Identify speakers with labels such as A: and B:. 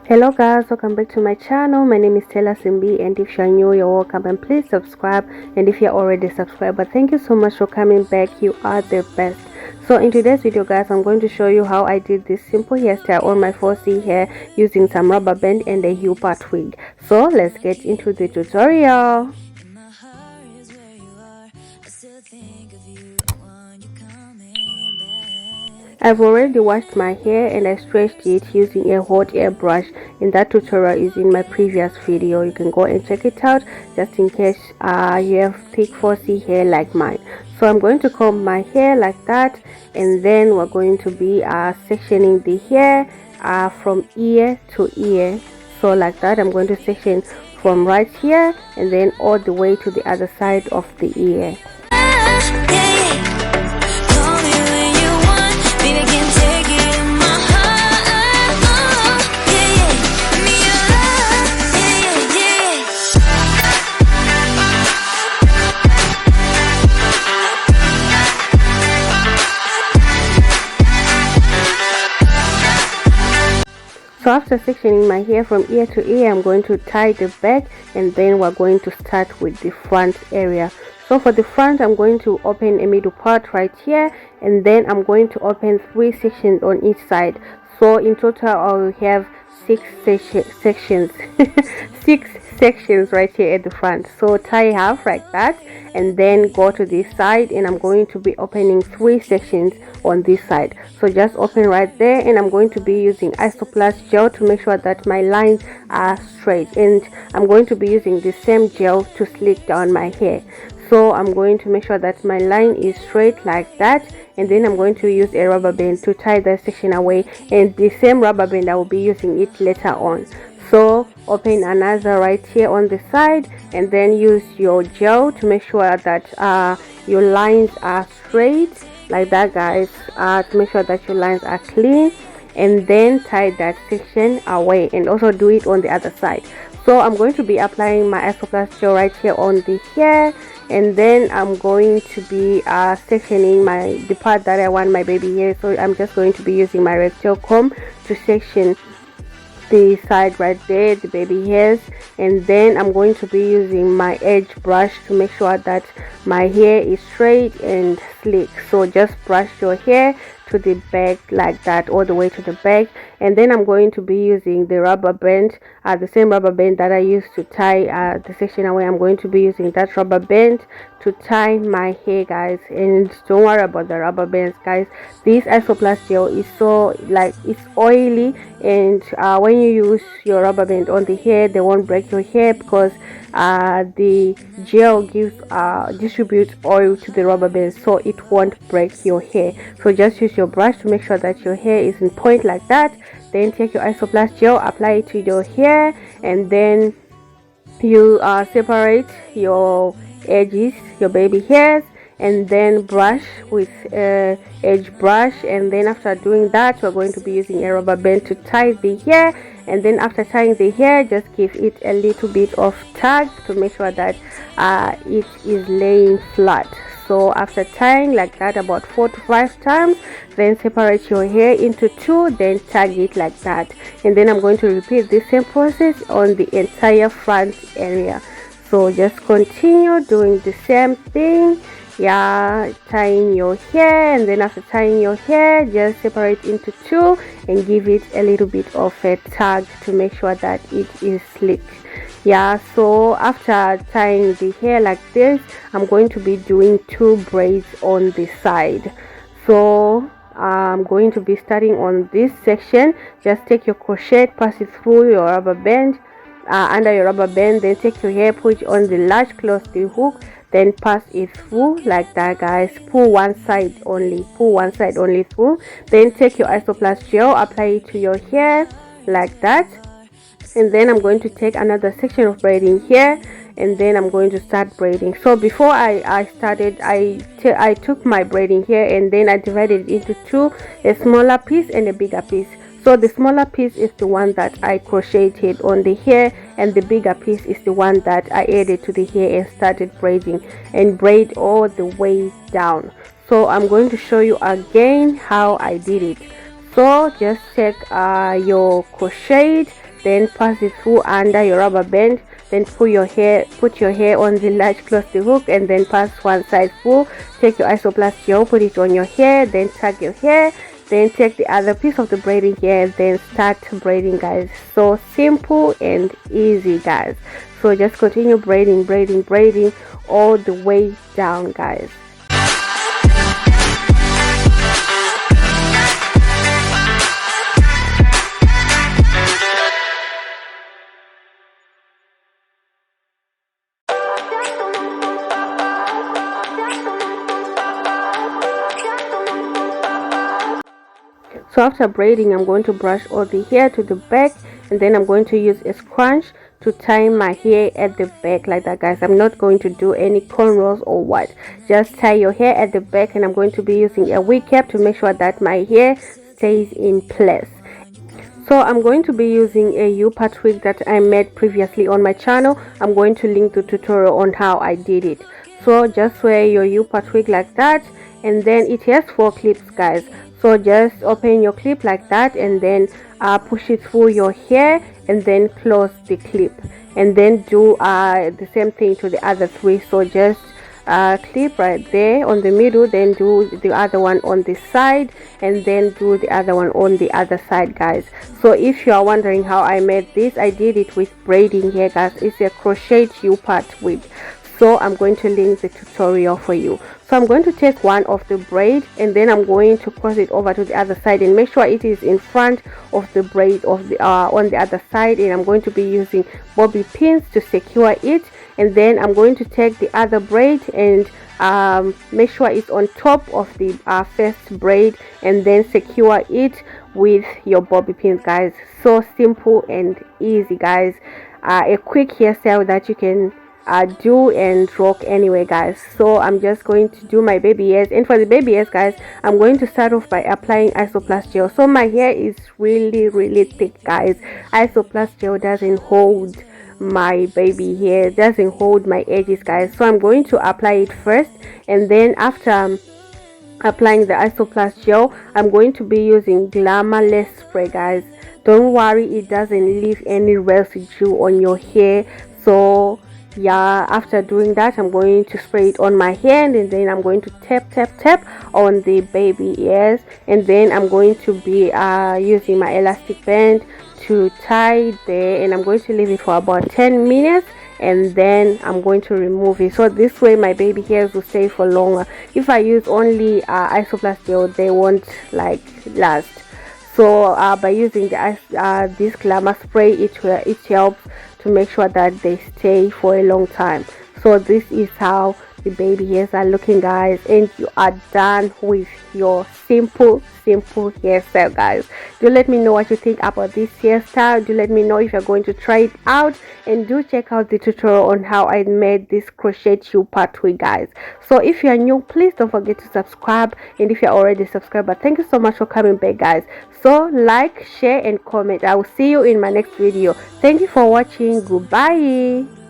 A: Hello guys, welcome back to my channel. My name is Taylor Simbi, and if you're new, you're welcome, and please subscribe. And if you're already subscribed, but thank you so much for coming back. You are the best. So in today's video guys, I'm going to show you how I did this simple hairstyle on my 4C hair using some rubber band and a Hupa twig. So let's get into the tutorial. I've already washed my hair and I stretched it using a hot air brush, and that tutorial is in my previous video. You can go and check it out just in case you have thick 4C hair like mine. So I'm going to comb my hair like that, and then we're going to be sectioning the hair from ear to ear. So like that, I'm going to section from right here and then all the way to the other side of the ear. So after sectioning my hair from ear to ear, I'm going to tie the back, and then we're going to start with the front area. So for the front, I'm going to open a middle part right here, and then I'm going to open 3 sections on each side. So in total I will have 6 sections 6 sections right here at the front. So tie half like that, and then go to this side, and I'm going to be opening 3 sections on this side. So just open right there, and I'm going to be using Isoplast gel to make sure that my lines are straight, and I'm going to be using the same gel to slick down my hair. So I'm going to make sure that my line is straight like that, and then I'm going to use a rubber band to tie that section away, and the same rubber band I will be using it later on. So open another right here on the side, and then use your gel to make sure that your lines are straight like that guys, to make sure that your lines are clean, and then tie that section away, and also do it on the other side. So I'm going to be applying my Isoplast gel right here on the hair, and then I'm going to be sectioning the part that I want my baby hair. So I'm just going to be using my rectangle comb to section the side right there, the baby hairs, and then I'm going to be using my edge brush to make sure that my hair is straight and sleek. So just brush your hair to the back like that, all the way to the back, and then I'm going to be using the rubber band, the same rubber band that I used to tie the section away. I'm going to be using that rubber band to tie my hair guys, and don't worry about the rubber bands guys. This Isoplast gel is so it's oily, and when you use your rubber band on the hair, they won't break your hair because the gel distributes oil to the rubber band, so it won't break your hair. So just use your brush to make sure that your hair is in point like that. Then take your Isoplast gel, apply it to your hair, and then you separate your edges, your baby hairs, and then brush with edge brush. And then after doing that, we're going to be using a rubber band to tie the hair, and then after tying the hair, just give it a little bit of tug to make sure that it is laying flat. So after tying like that about 4 to 5 times, then separate your hair into 2, then tag it like that, and then I'm going to repeat the same process on the entire front area. So just continue doing the same thing, tying your hair, and then after tying your hair, just separate into 2 and give it a little bit of a tug to make sure that it is slick. So after tying the hair like this, I'm going to be doing 2 braids on the side. So I'm going to be starting on this section. Just take your crochet, pass it through your rubber band, under your rubber band, then take your hair, put it on the latch, close the hook, then pass it through like that guys. Pull one side only through, then take your Isoplast gel, apply it to your hair like that, and then I'm going to take another section of braiding here, and then I'm going to start braiding. So before I started, I took my braiding here, and then I divided it into 2, a smaller piece and a bigger piece. So the smaller piece is the one that I crocheted on the hair, and the bigger piece is the one that I added to the hair and started braiding, and braid all the way down. So I'm going to show you again how I did it. So just take your crochet, then pass it through under your rubber band, then put your hair on the large close the hook, and then pass one side through. Take your isoplast gel, put it on your hair, then tag your hair, then take the other piece of the braiding hair, then start braiding, guys. So simple and easy, guys. So just continue braiding all the way down, guys. So after braiding, I'm going to brush all the hair to the back, and then I'm going to use a scrunch to tie my hair at the back like that, guys. I'm not going to do any cornrows or what. Just tie your hair at the back, and I'm going to be using a wig cap to make sure that my hair stays in place. So I'm going to be using a U-part wig that I made previously on my channel. I'm going to link the tutorial on how I did it. So just wear your U-part wig like that, and then it has 4 clips, guys. So just open your clip like that, and then push it through your hair, and then close the clip, and then do the same thing to the other 3. So just clip right there on the middle, then do the other one on the side, and then do the other one on the other side, guys. So if you are wondering how I made this, I did it with braiding here, guys. It's a crochet U-part wig. So I'm going to link the tutorial for you. So I'm going to take one of the braid, and then I'm going to cross it over to the other side and make sure it is in front of the braid of the on the other side, and I'm going to be using bobby pins to secure it. And then I'm going to take the other braid and make sure it's on top of the first braid, and then secure it with your bobby pins, guys. So simple and easy, guys. A quick hairstyle that you can do and rock anyway, guys. So I'm just going to do my baby hairs, and for the baby hairs, guys, I'm going to start off by applying isoplast gel. So my hair is really thick, guys. Isoplast gel doesn't hold my baby hair, doesn't hold my edges, guys. So I'm going to apply it first, and then after applying the isoplast gel, I'm going to be using Glamourless spray, guys. Don't worry, it doesn't leave any residue on your hair. So yeah, after doing that, I'm going to spray it on my hand, and then I'm going to tap on the baby ears, and then I'm going to be using my elastic band to tie there, and I'm going to leave it for about 10 minutes, and then I'm going to remove it. So this way my baby hairs will stay for longer. If I use only isoplast gel, they won't like last. So by using the this glamour spray, it helps to make sure that they stay for a long time. So this is how the baby hairs are looking, guys, and you are done with your simple hairstyle, guys. Do let me know what you think about this hairstyle. Do let me know if you're going to try it out, and do check out the tutorial on how I made this crochet U-part wig, guys. So if you are new, please don't forget to subscribe, and if you're already subscribed, thank you so much for coming back, guys. So like, share and comment. I will see you in my next video. Thank you for watching. Goodbye.